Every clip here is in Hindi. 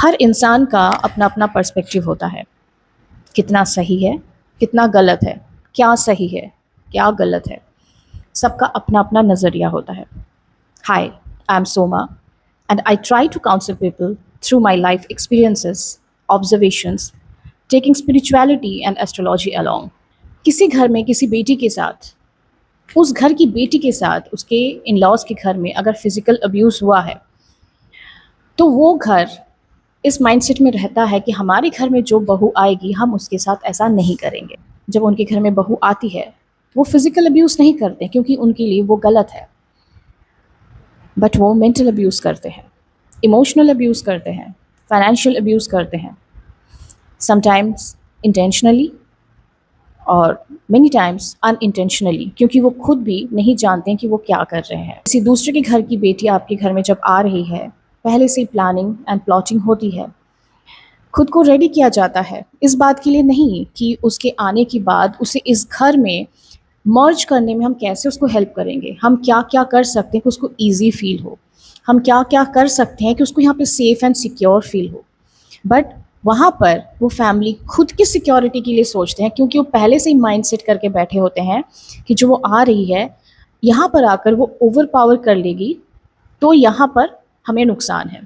हर इंसान का अपना अपना पर्सपेक्टिव होता है। कितना सही है, कितना गलत है, क्या सही है, क्या गलत है, सबका अपना अपना नज़रिया होता है। Hi, I am Soma and I try to counsel people through my life experiences, observations, taking spirituality and astrology along. किसी घर में किसी बेटी के साथ, उस घर की बेटी के साथ उसके इन लॉज के घर में अगर फिजिकल अब्यूज़ हुआ है, तो वो घर इस माइंडसेट में रहता है कि हमारे घर में जो बहू आएगी हम उसके साथ ऐसा नहीं करेंगे। जब उनके घर में बहू आती है, वो फिजिकल अब्यूज़ नहीं करते क्योंकि उनके लिए वो गलत है, बट वो मेंटल अब्यूज़ करते हैं, इमोशनल अब्यूज़ करते हैं, फाइनेंशियल अब्यूज़ करते हैं, समटाइम्स इंटेंशनली और मेनी टाइम्स अनइंटेंशनली, क्योंकि वो खुद भी नहीं जानते हैं कि वो क्या कर रहे हैं। किसी दूसरे के घर की बेटी आपके घर में जब आ रही है, पहले से प्लानिंग एंड प्लॉटिंग होती है, खुद को रेडी किया जाता है इस बात के लिए नहीं कि उसके आने के बाद उसे इस घर में मर्ज करने में हम कैसे उसको हेल्प करेंगे, हम क्या क्या कर सकते हैं कि उसको ईजी फील हो, हम क्या क्या कर सकते हैं कि उसको यहाँ पे सेफ़ एंड सिक्योर फील हो। बट वहाँ पर वो फैमिली खुद की सिक्योरिटी के लिए सोचते हैं, क्योंकि वो पहले से ही माइंड सेट करके बैठे होते हैं कि जो वो आ रही है यहाँ पर आकर वो ओवर पावर कर लेगी, तो यहाँ पर हमें नुकसान है।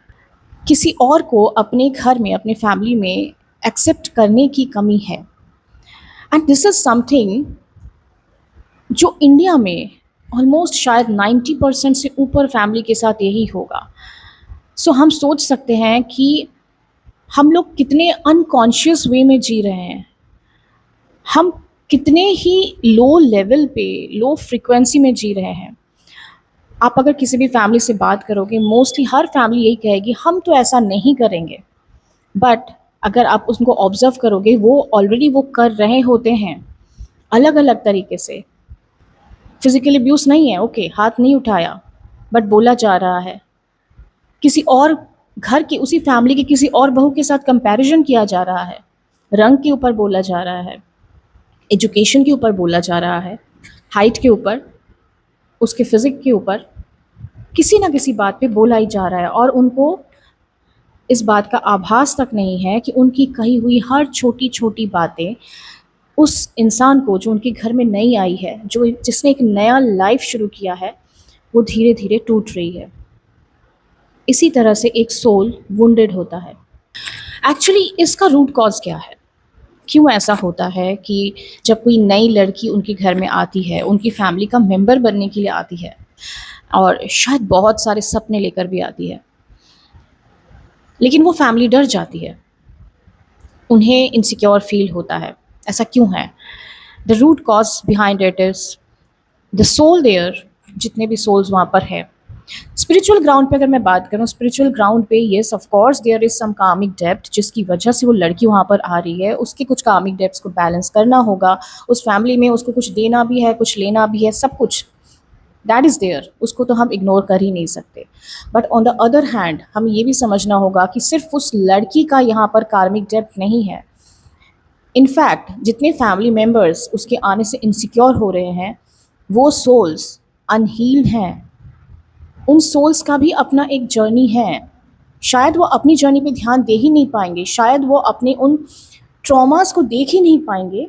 किसी और को अपने घर में, अपने फैमिली में एक्सेप्ट करने की कमी है। एंड दिस इज़ समथिंग जो इंडिया में ऑलमोस्ट शायद 90% से ऊपर फैमिली के साथ यही होगा। सो हम सोच सकते हैं कि हम लोग कितने अनकॉन्शियस वे में जी रहे हैं, हम कितने ही लो लेवल पे, लो फ्रीक्वेंसी में जी रहे हैं। आप अगर किसी भी फैमिली से बात करोगे, मोस्टली हर फैमिली यही कहेगी हम तो ऐसा नहीं करेंगे, बट अगर आप उसको ऑब्ज़र्व करोगे, वो ऑलरेडी वो कर रहे होते हैं अलग अलग तरीके से। फिज़िकल अब्यूज़ नहीं है, ओके, हाथ नहीं उठाया, बट बोला जा रहा है, किसी और घर की, उसी फैमिली की किसी और बहू के साथ कंपैरिजन किया जा रहा है, रंग के ऊपर बोला जा रहा है, एजुकेशन के ऊपर बोला जा रहा है, हाइट के ऊपर, उसके फिज़िक के ऊपर, किसी ना किसी बात पे बोला ही जा रहा है। और उनको इस बात का आभास तक नहीं है कि उनकी कही हुई हर छोटी छोटी बातें उस इंसान को, जो उनके घर में नई आई है, जो जिसने एक नया लाइफ शुरू किया है, वो धीरे धीरे टूट रही है। इसी तरह से एक सोल वुंडेड होता है। एक्चुअली इसका रूट कॉज क्या है? क्यों ऐसा होता है कि जब कोई नई लड़की उनके घर में आती है, उनकी फैमिली का मेंबर बनने के लिए आती है, और शायद बहुत सारे सपने लेकर भी आती है, लेकिन वो फैमिली डर जाती है, उन्हें इनसिक्योर फील होता है। ऐसा क्यों है? The root cause behind it is the soul there, जितने भी सोल्स वहाँ पर है। स्पिरिचुअल ग्राउंड पे अगर मैं बात करूँ, स्पिरिचुअल ग्राउंड पे yes of course there is some karmic depth, जिसकी वजह से वो लड़की वहाँ पर आ रही है। उसके कुछ कार्मिक डेप्थ्स को बैलेंस करना होगा, उस फैमिली में उसको कुछ देना भी है, कुछ लेना भी है, सब कुछ दैट इज़ देयर, उसको तो हम इग्नोर कर ही नहीं सकते। But on the other hand हमें ये भी समझना होगा कि सिर्फ उस लड़की का यहाँ पर कार्मिक डेप्थ नहीं है। इनफैक्ट जितने फैमिली मेम्बर्स उसके आने से इनसिक्योर हो रहे हैं, वो सोल्स अनहील्ड हैं। उन सोल्स का भी अपना एक जर्नी है। शायद वो अपनी जर्नी पे ध्यान दे ही नहीं पाएंगे, शायद वो अपने उन ट्रॉमास को देख ही नहीं पाएंगे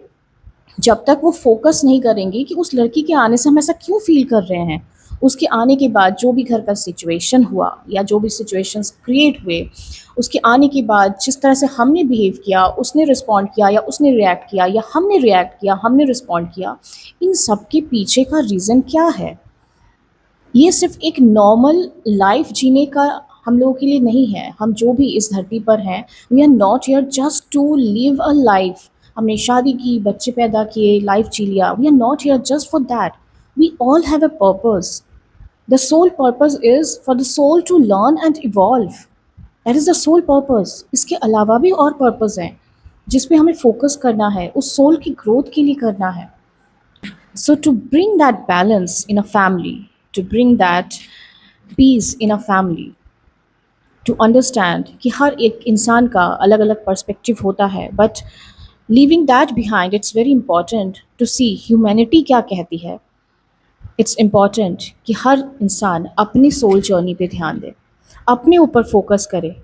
जब तक वो फोकस नहीं करेंगे कि उस लड़की के आने से हम ऐसा क्यों फील कर रहे हैं। उसके आने के बाद जो भी घर का सिचुएशन हुआ या जो भी सिचुएशंस क्रिएट हुए, उसके आने के बाद जिस तरह से हमने बिहेव किया, उसने रिस्पॉन्ड किया या उसने रिएक्ट किया या हमने रिएक्ट किया, हमने रिस्पॉन्ड किया, इन सब के पीछे का रीज़न क्या है? ये सिर्फ एक नॉर्मल लाइफ जीने का हम लोगों के लिए नहीं है। हम जो भी इस धरती पर हैं, we are not here just to live a life. हमने शादी की, बच्चे पैदा किए, लाइफ जी लिया, we are not here just for that. We all have a purpose. The soul purpose is for the soul to learn and evolve. That is the soul purpose. इसके अलावा भी और पर्पस हैं जिस पे हमें फोकस करना है, उस सोल की ग्रोथ के लिए करना है। So, to bring that balance in a family, to bring that peace in a family, to understand कि हर एक इंसान का अलग अलग पर्सपेक्टिव होता है, but leaving that behind, it's very important to see humanity क्या कहती है। इट्स इम्पॉर्टेंट कि हर इंसान अपनी सोल जर्नी पे ध्यान दे, अपने ऊपर फोकस करे,